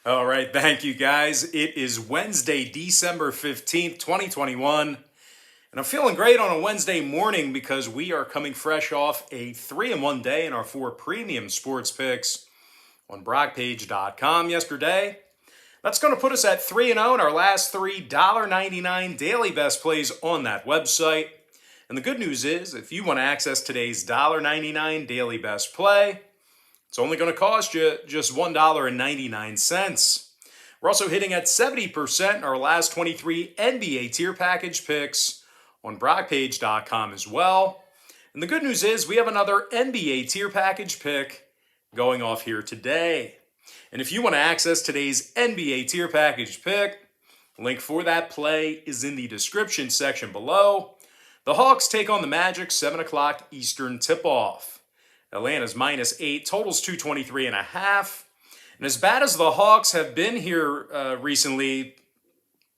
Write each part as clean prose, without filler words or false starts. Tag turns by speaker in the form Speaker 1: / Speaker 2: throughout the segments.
Speaker 1: All right, thank you guys. It is Wednesday, December 15th, 2021. And I'm feeling great on a Wednesday morning because we are coming fresh off a 3-1 day in our 4 premium sports picks on brockpage.com yesterday. That's going to put us at 3-0 in our last 3 $1.99 daily best plays on that website. And the good news is, if you want to access today's $1.99 daily best play, it's only going to cost you just $1.99. We're also hitting at 70% in our last 23 NBA tier package picks on brockpage.com as well. And the good news is we have another NBA tier package pick going off here today. And if you want to access today's NBA tier package pick, link for that play is in the description section below. The Hawks take on the Magic, 7 o'clock Eastern tip-off. Atlanta's -8, totals 223.5. And as bad as the Hawks have been here recently,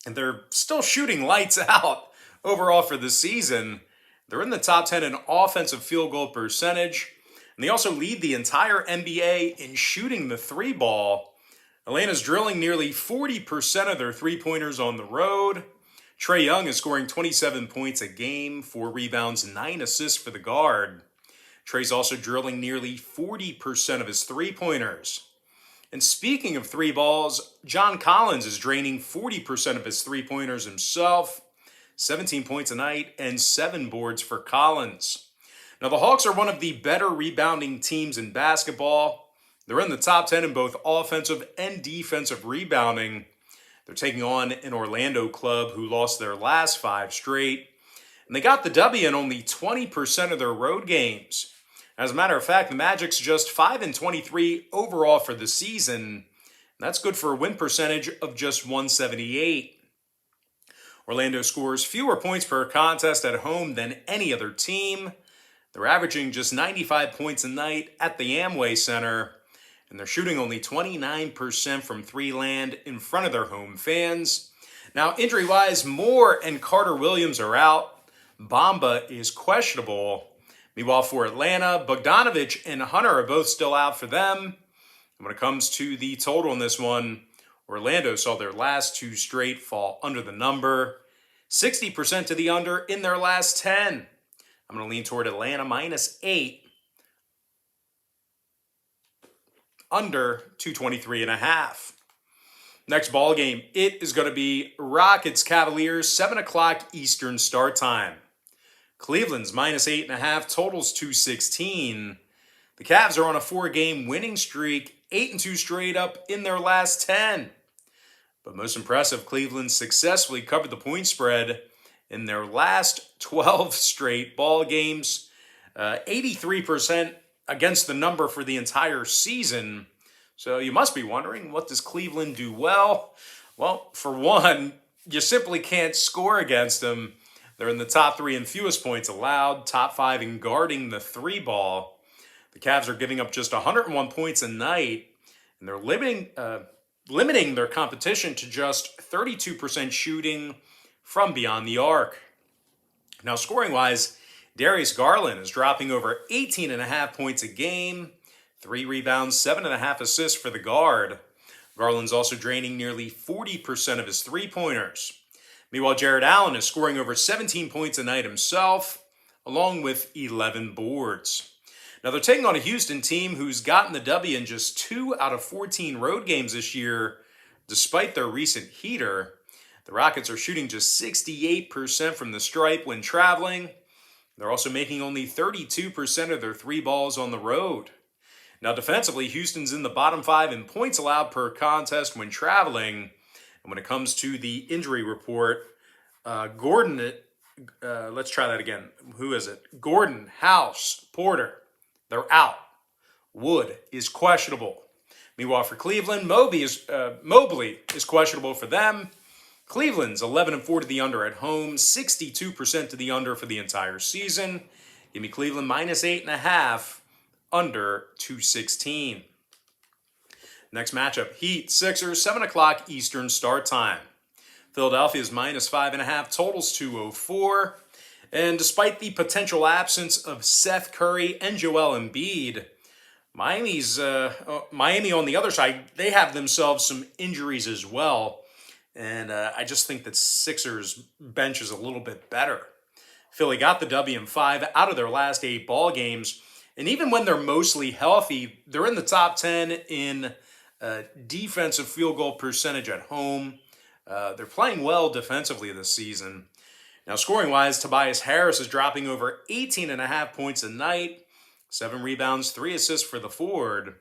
Speaker 1: and they're still shooting lights out overall for the season, they're in the top 10 in offensive field goal percentage. And they also lead the entire NBA in shooting the 3-ball. Atlanta's drilling nearly 40% of their 3-pointers on the road. Trae Young is scoring 27 points a game, 4 rebounds, 9 assists for the guard. Trae's also drilling nearly 40% of his 3-pointers. And speaking of 3-balls, John Collins is draining 40% of his 3-pointers himself. 17 points a night and 7 boards for Collins. Now, the Hawks are one of the better rebounding teams in basketball. They're in the top 10 in both offensive and defensive rebounding. They're taking on an Orlando club who lost their last 5 straight. And they got the W in only 20% of their road games. As a matter of fact, the Magic's just 5-23 overall for the season. That's good for a win percentage of just 178. Orlando scores fewer points per contest at home than any other team. They're averaging just 95 points a night at the Amway Center. And they're shooting only 29% from 3 land in front of their home fans. Now, injury-wise, Moore and Carter Williams are out. Bamba is questionable. Meanwhile, for Atlanta, Bogdanovic and Hunter are both still out for them. And when it comes to the total in this one, Orlando saw their last 2 straight fall under the number. 60% to the under in their last 10. I'm going to lean toward Atlanta -8. Under 223.5. Next ball game, it is going to be Rockets Cavaliers, 7 o'clock Eastern start time. Cleveland's -8.5, totals 216. The Cavs are on a 4-game winning streak, 8-2 straight up in their last 10. But most impressive, Cleveland successfully covered the point spread in their last 12 straight ball games. 83% against the number for the entire season. So you must be wondering, what does Cleveland do well? Well, for one, you simply can't score against them. They're in the top 3 in fewest points allowed, top 5 in guarding the 3-ball. The Cavs are giving up just 101 points a night, and they're limiting their competition to just 32% shooting from beyond the arc. Now, scoring-wise, Darius Garland is dropping over 18.5 points a game, 3 rebounds, 7.5 assists for the guard. Garland's also draining nearly 40% of his 3-pointers. Meanwhile, Jared Allen is scoring over 17 points a night himself, along with 11 boards. Now, they're taking on a Houston team who's gotten the W in just 2 out of 14 road games this year, despite their recent heater. The Rockets are shooting just 68% from the stripe when traveling. They're also making only 32% of their 3-balls on the road. Now, defensively, Houston's in the bottom 5 in points allowed per contest when traveling. And when it comes to the injury report, Gordon, let's try that again. Who is it? Gordon, House, Porter, they're out. Wood is questionable. Meanwhile, for Cleveland, Mobley is questionable for them. Cleveland's 11-4 to the under at home, 62% to the under for the entire season. Give me Cleveland -8.5, under 216. Next matchup, Heat, Sixers, 7 o'clock Eastern start time. Philadelphia's -5.5, totals 204. And despite the potential absence of Seth Curry and Joel Embiid, Miami on the other side, they have themselves some injuries as well. And I just think that Sixers bench is a little bit better. Philly got the W in 5 out of their last 8 ball games. And even when they're mostly healthy, they're in the top 10 in defensive field goal percentage at home. They're playing well defensively this season. Now, scoring-wise, Tobias Harris is dropping over 18.5 points a night, 7 rebounds, 3 assists for the forward.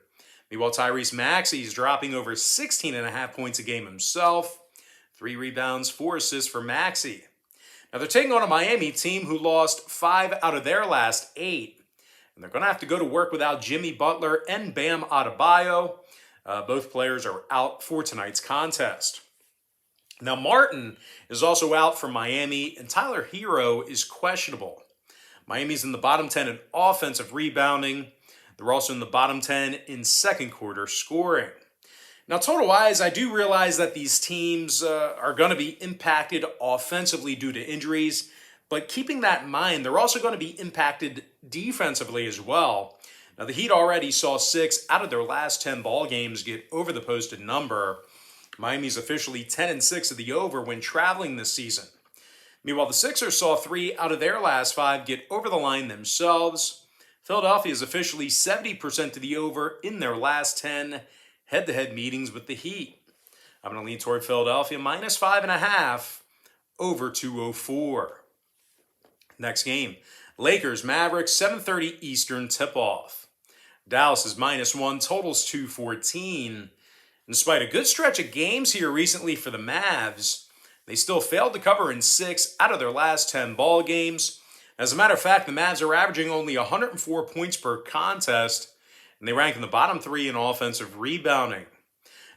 Speaker 1: Meanwhile, Tyrese Maxey is dropping over 16.5 points a game himself, 3 rebounds, 4 assists for Maxey. Now, they're taking on a Miami team who lost 5 out of their last 8. And they're going to have to go to work without Jimmy Butler and Bam Adebayo. Both players are out for tonight's contest. Now, Martin is also out for Miami, and Tyler Hero is questionable. Miami's in the bottom 10 in offensive rebounding. They're also in the bottom 10 in second quarter scoring. Now, total-wise, I do realize that these teams are going to be impacted offensively due to injuries, but keeping that in mind, they're also going to be impacted defensively as well. Now, the Heat already saw 6 out of their last 10 ball games get over the posted number. Miami's officially 10-6 of the over when traveling this season. Meanwhile, the Sixers saw 3 out of their last 5 get over the line themselves. Philadelphia is officially 70% to the over in their last 10 head-to-head meetings with the Heat. I'm going to lean toward Philadelphia minus 5.5 over 204. Next game, Lakers Mavericks 7:30 Eastern tip-off. Dallas is -1, totals 214. Despite a good stretch of games here recently for the Mavs, they still failed to cover in 6 out of their last 10 ball games. As a matter of fact, the Mavs are averaging only 104 points per contest, and they rank in the bottom 3 in offensive rebounding.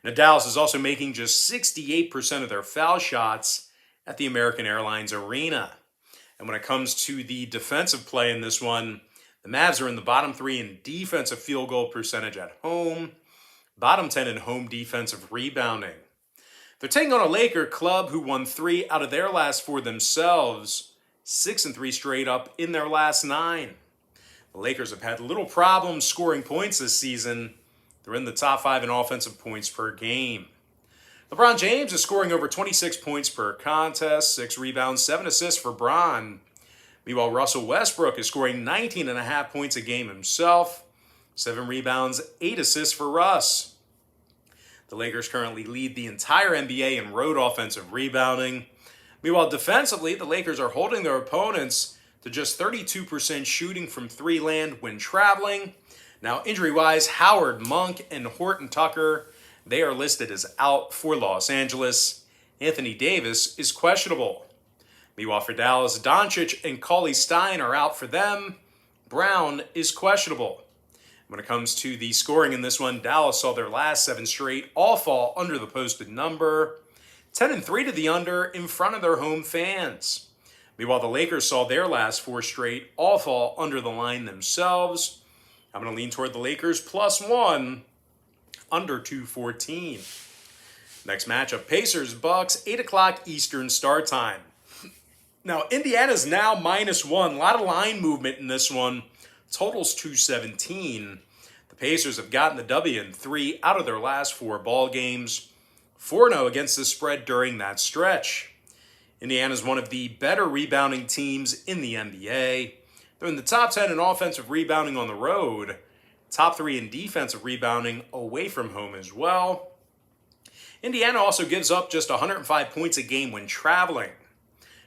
Speaker 1: Now, Dallas is also making just 68% of their foul shots at the American Airlines Arena. And when it comes to the defensive play in this one, the Mavs are in the bottom 3 in defensive field goal percentage at home, bottom 10 in home defensive rebounding. They're taking on a Laker club who won 3 out of their last 4 themselves, 6-3 straight up in their last 9. The Lakers have had little problems scoring points this season. They're in the top 5 in offensive points per game. LeBron James is scoring over 26 points per contest, 6 rebounds, 7 assists for Bron. Meanwhile, Russell Westbrook is scoring 19.5 points a game himself, 7 rebounds, 8 assists for Russ. The Lakers currently lead the entire NBA in road offensive rebounding. Meanwhile, defensively, the Lakers are holding their opponents to just 32% shooting from 3 land when traveling. Now, injury-wise, Howard, Monk, and Horton Tucker, they are listed as out for Los Angeles. Anthony Davis is questionable. Meanwhile, for Dallas, Doncic and Cauley-Stein are out for them. Brown is questionable. When it comes to the scoring in this one, Dallas saw their last 7 straight all fall under the posted number. 10-3 to the under in front of their home fans. Meanwhile, the Lakers saw their last 4 straight all fall under the line themselves. I'm going to lean toward the Lakers +1, under 214. Next matchup, Pacers-Bucks, 8 o'clock Eastern start time. Now, Indiana's now -1. A lot of line movement in this one. Totals 217. The Pacers have gotten the W in 3 out of their last 4 ball games. 4-0 against the spread during that stretch. Indiana is one of the better rebounding teams in the NBA. They're in the top 10 in offensive rebounding on the road, top 3 in defensive rebounding away from home as well. Indiana also gives up just 105 points a game when traveling.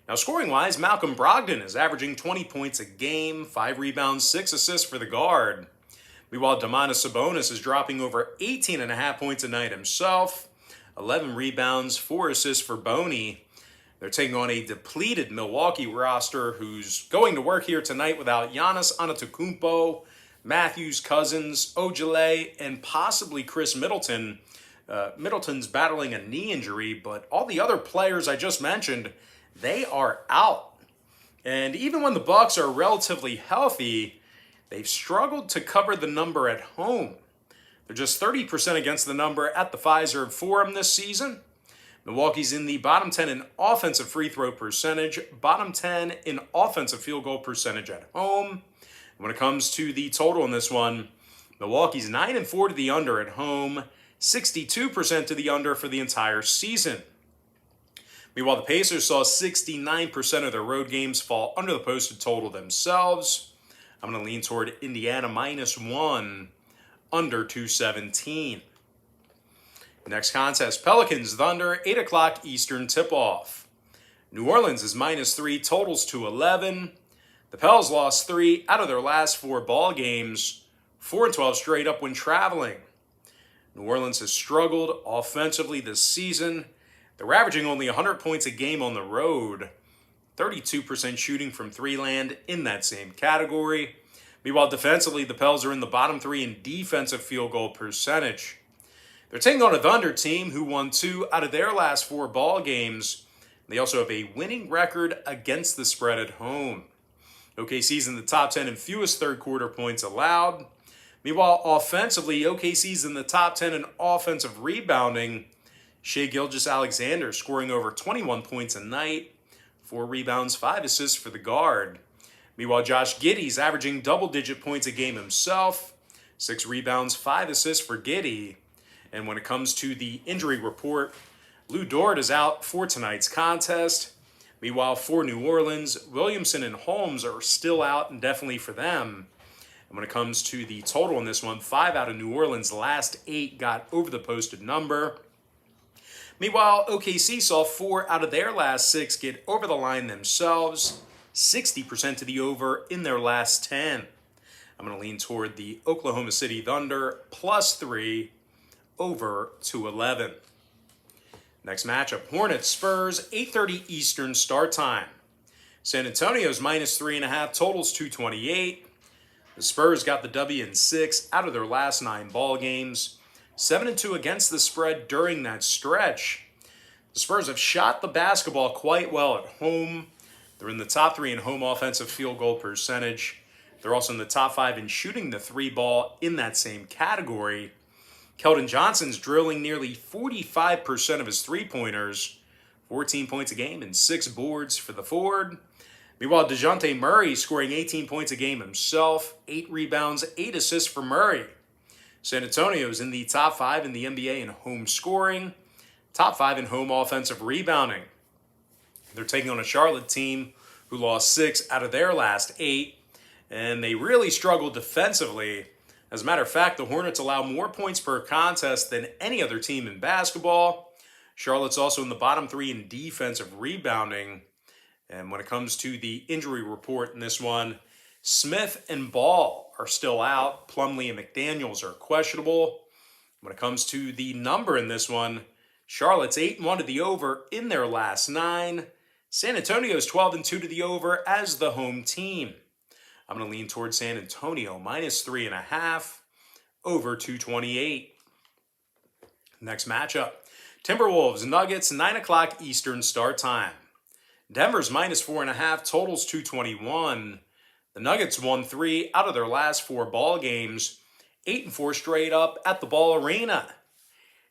Speaker 1: Now, scoring-wise, Malcolm Brogdon is averaging 20 points a game, 5 rebounds, 6 assists for the guard. Meanwhile, Domantas Sabonis is dropping over 18.5 points a night himself, 11 rebounds, 4 assists for Boney. They're taking on a depleted Milwaukee roster who's going to work here tonight without Giannis Antetokounmpo, Matthews, Cousins, Ojale, and possibly Chris Middleton. Middleton's battling a knee injury, but all the other players I just mentioned, they are out. And even when the Bucks are relatively healthy, they've struggled to cover the number at home. They're just 30% against the number at the Fiserv Forum this season. Milwaukee's in the bottom 10 in offensive free throw percentage, bottom 10 in offensive field goal percentage at home. When it comes to the total in this one, Milwaukee's 9-4 to the under at home, 62% to the under for the entire season. Meanwhile, the Pacers saw 69% of their road games fall under the posted total themselves. I'm going to lean toward Indiana -1, under 217. Next contest, Pelicans Thunder, 8 o'clock Eastern tip-off. New Orleans is -3, totals 211. The Pels lost 3 out of their last 4 ball games, 4-12 straight up when traveling. New Orleans has struggled offensively this season. They're averaging only 100 points a game on the road, 32% shooting from three-land in that same category. Meanwhile, defensively, the Pels are in the bottom 3 in defensive field goal percentage. They're taking on a Thunder team who won 2 out of their last 4 ball games. They also have a winning record against the spread at home. OKC's in the top 10 in fewest third-quarter points allowed. Meanwhile, offensively, OKC's in the top 10 in offensive rebounding. Shai Gilgeous-Alexander scoring over 21 points a night, 4 rebounds, 5 assists for the guard. Meanwhile, Josh Giddey's averaging double-digit points a game himself, 6 rebounds, 5 assists for Giddey. And when it comes to the injury report, Lou Dort is out for tonight's contest. Meanwhile, for New Orleans, Williamson and Holmes are still out indefinitely for them. And when it comes to the total in this one, 5 out of New Orleans' last 8 got over the posted number. Meanwhile, OKC saw 4 out of their last 6 get over the line themselves, 60% to the over in their last 10. I'm going to lean toward the Oklahoma City Thunder +3, over 211. Next matchup, Hornets Spurs, 8:30 Eastern start time. San Antonio's -3.5, totals 228. The Spurs got the W in 6 out of their last 9 ball games, 7-2 against the spread during that stretch. The Spurs have shot the basketball quite well at home. They're in the top 3 in home offensive field goal percentage. They're also in the top 5 in shooting the 3 ball in that same category. Keldon Johnson's drilling nearly 45% of his three-pointers, 14 points a game and 6 boards for the forward. Meanwhile, DeJounte Murray scoring 18 points a game himself, 8 rebounds, 8 assists for Murray. San Antonio's in the top 5 in the NBA in home scoring, top 5 in home offensive rebounding. They're taking on a Charlotte team who lost 6 out of their last 8, and they really struggled defensively. As a matter of fact, the Hornets allow more points per contest than any other team in basketball. Charlotte's also in the bottom 3 in defensive rebounding. And when it comes to the injury report in this one, Smith and Ball are still out. Plumlee and McDaniels are questionable. When it comes to the number in this one, Charlotte's 8-1 to the over in their last 9. San Antonio's 12-2 to the over as the home team. I'm going to lean towards San Antonio, -3.5, over 228. Next matchup, Timberwolves Nuggets, 9 o'clock Eastern start time. Denver's -4.5, totals 221. The Nuggets won 3 out of their last 4 ball games, 8-4 straight up at the Ball Arena.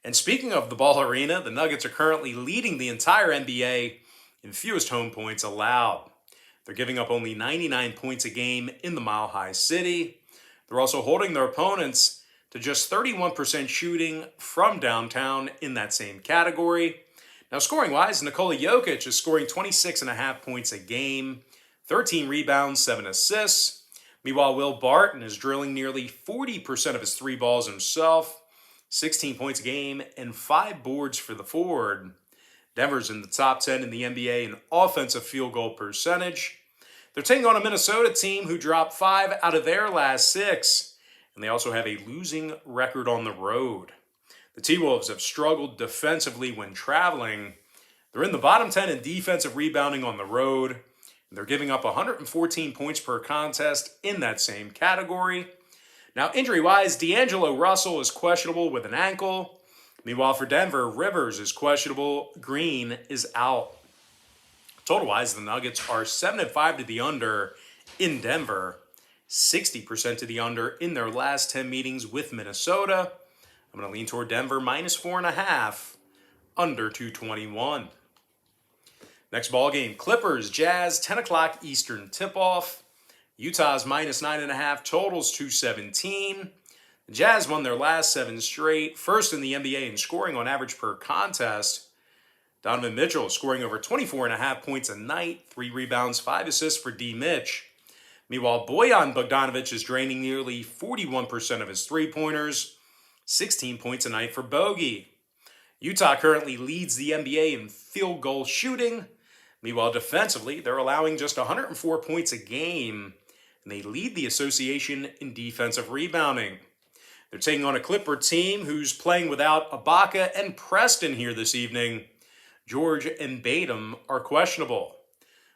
Speaker 1: And speaking of the Ball Arena, the Nuggets are currently leading the entire NBA in fewest home points allowed. They're giving up only 99 points a game in the Mile High City. They're also holding their opponents to just 31% shooting from downtown in that same category. Now, scoring-wise, Nikola Jokic is scoring 26.5 points a game, 13 rebounds, 7 assists. Meanwhile, Will Barton is drilling nearly 40% of his 3 balls himself, 16 points a game, and 5 boards for the forward. Denver's in the top 10 in the NBA in offensive field goal percentage. They're taking on a Minnesota team who dropped 5 out of their last 6, and they also have a losing record on the road. The T-Wolves have struggled defensively when traveling. They're in the bottom 10 in defensive rebounding on the road, and they're giving up 114 points per contest in that same category. Now, injury-wise, D'Angelo Russell is questionable with an ankle. Meanwhile, for Denver, Rivers is questionable. Green is out. Total-wise, the Nuggets are 7-5 to the under in Denver, 60% to the under in their last 10 meetings with Minnesota. I'm going to lean toward Denver, -4.5, under 221. Next ball game, Clippers, Jazz, 10 o'clock Eastern tip-off. Utah's -9.5, totals 217. The Jazz won their last 7 straight, first in the NBA in scoring on average per contest. Donovan Mitchell scoring over 24.5 points a night, 3 rebounds, 5 assists for D. Mitch. Meanwhile, Bojan Bogdanovic is draining nearly 41% of his three-pointers, 16 points a night for Bogey. Utah currently leads the NBA in field goal shooting. Meanwhile, defensively, they're allowing just 104 points a game, and they lead the association in defensive rebounding. They're taking on a Clipper team who's playing without Ibaka and Preston here this evening. George and Batum are questionable.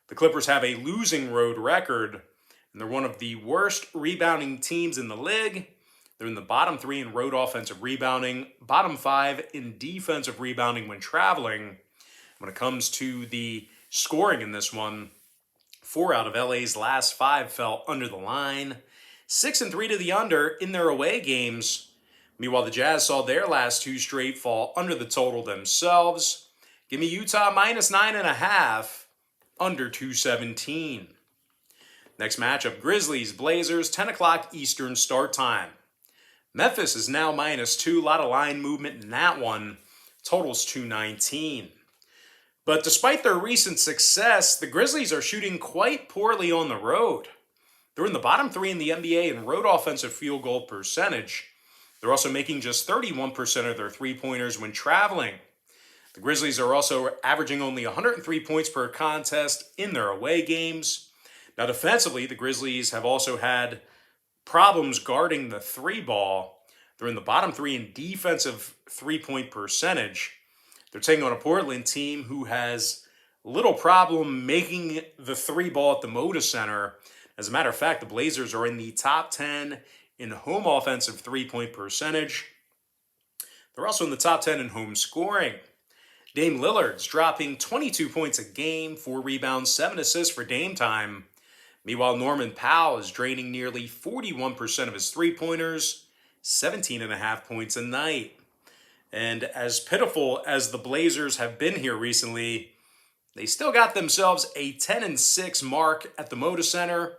Speaker 1: The Clippers have a losing road record, and they're one of the worst rebounding teams in the league. They're in the bottom 3 in road offensive rebounding, bottom 5 in defensive rebounding when traveling. When it comes to the scoring in this one, 4 out of LA's last 5 fell under the line. 6-3 to the under in their away games. Meanwhile, the Jazz saw their last 2 straight fall under the total themselves. Give me Utah minus 9.5, under 217. Next matchup, Grizzlies, Blazers, 10 o'clock Eastern start time. Memphis is now minus 2. A lot of line movement in that one. Totals 219. But despite their recent success, the Grizzlies are shooting quite poorly on the road. They're in the bottom 3 in the NBA in road offensive field goal percentage. They're also making just 31% of their three-pointers when traveling. The Grizzlies are also averaging only 103 points per contest in their away games. Now, defensively, the Grizzlies have also had problems guarding the 3-ball. They're in the bottom 3 in defensive three-point percentage. They're taking on a Portland team who has little problem making the 3-ball at the Moda Center. As a matter of fact, the Blazers are in the top 10 in home offensive three-point percentage. They're also in the top 10 in home scoring. Dame Lillard's dropping 22 points a game, 4 rebounds, 7 assists for Dame time. Meanwhile, Norman Powell is draining nearly 41% of his three-pointers, 17.5 points a night. And as pitiful as the Blazers have been here recently, they still got themselves a 10-6 mark at the Moda Center.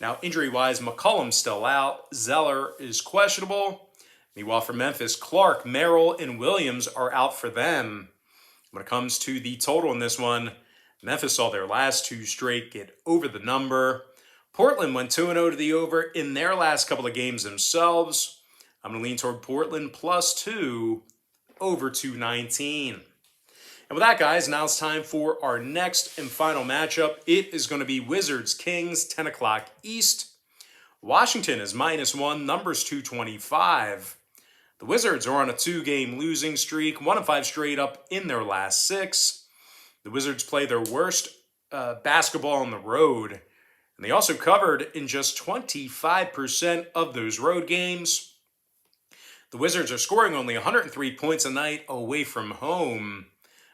Speaker 1: Now, injury-wise, McCollum's still out. Zeller is questionable. Meanwhile, for Memphis, Clark, Merrill, and Williams are out for them. When it comes to the total in this one, Memphis saw their last 2 straight get over the number. Portland went 2-0 to the over in their last couple of games themselves. I'm going to lean toward Portland +2 over 219. And with that, guys, now it's time for our next and final matchup. It is going to be Wizards-Kings, 10 o'clock East. Washington is -1, numbers 225. The Wizards are on a 2-game losing streak, 1-5 straight up in their last 6. The Wizards play their worst basketball on the road, and they also covered in just 25% of those road games. The Wizards are scoring only 103 points a night away from home.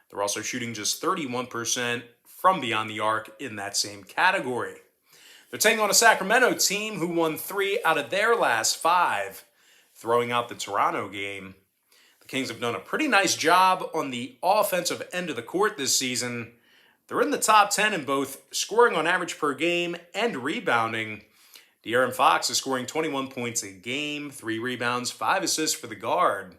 Speaker 1: They're also shooting just 31% from beyond the arc in that same category. They're taking on a Sacramento team who won 3 out of their last 5, throwing out the Toronto game. The Kings have done a pretty nice job on the offensive end of the court this season. They're in the top 10 in both scoring on average per game and rebounding. De'Aaron Fox is scoring 21 points a game, 3 rebounds, 5 assists for the guard.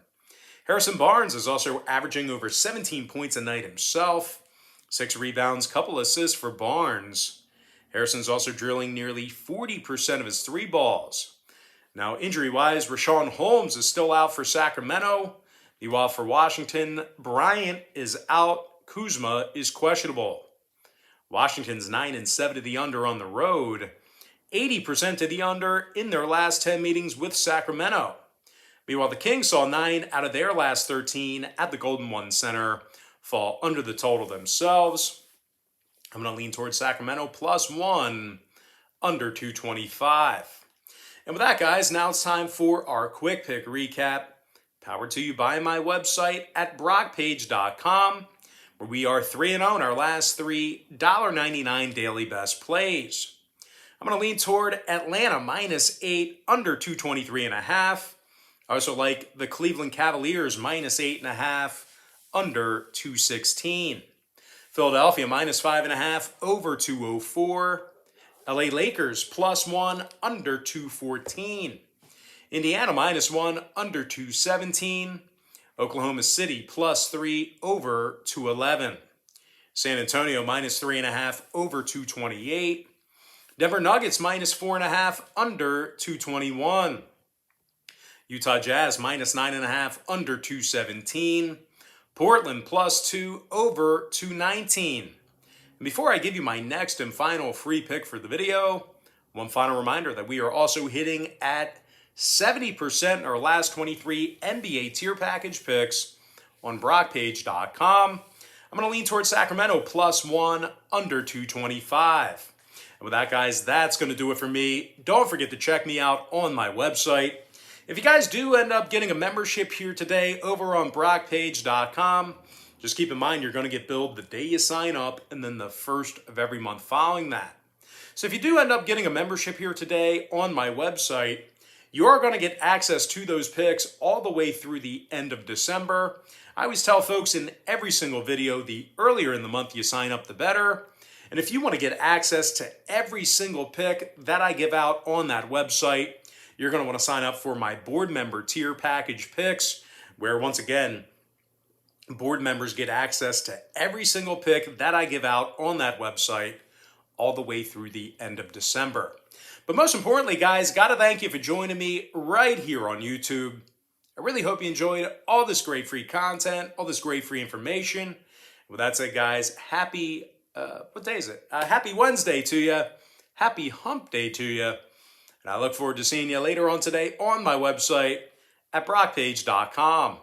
Speaker 1: Harrison Barnes is also averaging over 17 points a night himself, 6 rebounds, couple assists for Barnes. Harrison's also drilling nearly 40% of his 3 balls. Now, injury-wise, Rashawn Holmes is still out for Sacramento. Meanwhile, for Washington, Bryant is out. Kuzma is questionable. Washington's 9-7 to the under on the road, 80% to the under in their last 10 meetings with Sacramento. Meanwhile, the Kings saw 9 out of their last 13 at the Golden One Center fall under the total themselves. I'm going to lean towards Sacramento +1, under 225. And with that, guys, now it's time for our quick pick recap, powered to you by my website at brockpage.com, where we are 3-0 in our last 3 $1.99 daily best plays. I'm going to lean toward Atlanta -8, under 223.5. I also like the Cleveland Cavaliers -8.5, under 216. Philadelphia -5.5, over 204. LA Lakers +1, under 214. Indiana -1, under 217. Oklahoma City +3, over 211. San Antonio -3.5, over 228. Denver Nuggets -4.5, under 221. Utah Jazz -9.5, under 217. Portland +2, over 219. And before I give you my next and final free pick for the video, one final reminder that we are also hitting at 70% in our last 23 NBA tier package picks on BrockPage.com. I'm going to lean towards Sacramento +1, under 225. And with that, guys, that's going to do it for me. Don't forget to check me out on my website. If you guys do end up getting a membership here today over on BrockPage.com, just keep in mind you're going to get billed the day you sign up and then the first of every month following that. So if you do end up getting a membership here today on my website, you are going to get access to those picks all the way through the end of December. I always tell folks in every single video, the earlier in the month you sign up, the better. And if you want to get access to every single pick that I give out on that website, you're going to want to sign up for my board member tier package picks, where once again, board members get access to every single pick that I give out on that website all the way through the end of December. But most importantly, guys, got to thank you for joining me right here on YouTube. I really hope you enjoyed all this great free content, all this great free information. With that said, guys, happy, what day is it? Happy Wednesday to you. Happy hump day to you. And I look forward to seeing you later on today on my website at BrockPage.com.